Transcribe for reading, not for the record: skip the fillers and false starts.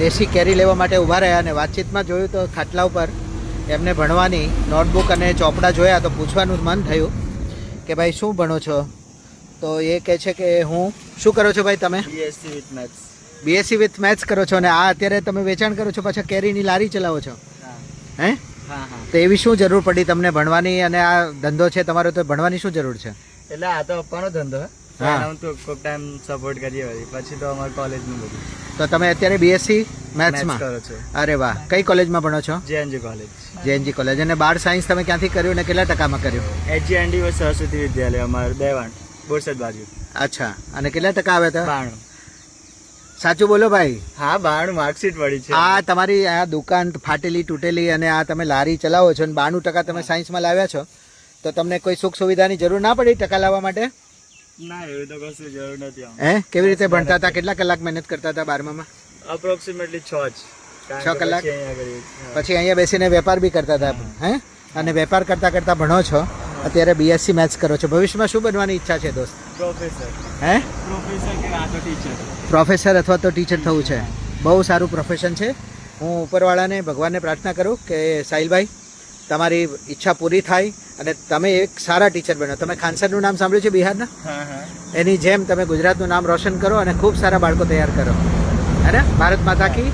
દેશી કેરી લેવા માટે ઊભા રહ્યા અને વાતચીતમાં જોયું તો ખાટલા ઉપર એમને ભણવાની નોટબુક અને ચોપડા જોયા તો પૂછવાનું મન થયું કે ભાઈ શું ભણો છો? તો એ કહે છે કે હું શું કરો છો ભાઈ તમે? BSc with maths. BSc with maths કરો છો અને આ અત્યારે તમે વેચાણ કરો છો, પાછા કેરીની લારી ચલાવો છો? હે? હા હા. તો એવી શું જરૂર પડી તમને ભણવાની અને આ ધંધો છે તમારો, તો ભણવાની શું જરૂર છે? એટલે આ તો પપ્પાનો ધંધો હા. હું તો કોઈક ટાઈમ સપોર્ટ કરીએ વળી, પછી તો અમારે કોલેજનું બધું. તો તમે અત્યારે બીએસસી મેથ્સ મેથ્સમાં? કરો છો. અરે વાહ, કઈ કોલેજમાં ભણો છો? જેએનજી કોલેજ. જેએનજી કોલેજ. અને બાર સાયન્સ તમે ક્યાંથી કર્યું અને કેટલા ટકામાં કર્યું? એચજીએનડી સરસ્વતી વિદ્યાલય અમારું દેવાણ બોરસદ બાજુ. અચ્છા, અને કેટલા ટકા આવ્યા હતા? 92. સાચું બોલો ભાઈ. હા 92 માર્કશીટ પડી છે. આ તમારી આ દુકાન ફાટેલી તૂટેલી અને આ તમે લારી ચલાવો છો અને 92% તમે સાયન્સમાં લાવ્યા છો, તો તમને કોઈ સુખ સુવિધાની જરૂર ના પડી ટકા લાવવા માટે? ના, એવું તો કશું જરૂર નથી. હે? કેવી રીતે ભણતા હતા? કેટલા કલાક મહેનત કરતા હતા 12માં? અપ્રોક્સિમેટલી 6 જ. 6 કલાક. પછી અહીંયા કરીએ. પછી અહીંયા બેસીને વેપાર બી કરતા હતા? હે? અને વેપાર કરતા કરતા ભણો છો, અત્યારે બીએસસી મેથ્સ કરો છો. ભવિષ્યમાં શું બનવાની ઈચ્છા છે દોસ્ત? પ્રોફેસર. હે? પ્રોફેસર કે આ તો ટીચર. પ્રોફેસર અથવા તો ટીચર થવું છે. બહુ સારું પ્રોફેશન છે. હું ઉપરવાળાને ભગવાનને પ્રાર્થના કરું કે સાહિલભાઈ તમારી ઈચ્છા પૂરી થાય અને તમે એક સારા ટીચર બનો. તમે ખાનસરનું નામ સાંભળ્યું છે બિહારના? હા હા. એની જેમ તમે ગુજરાતનું નામ રોશન કરો અને ખૂબ સારા બાળકો તૈયાર કરો. હે ને? ભારત માતા કી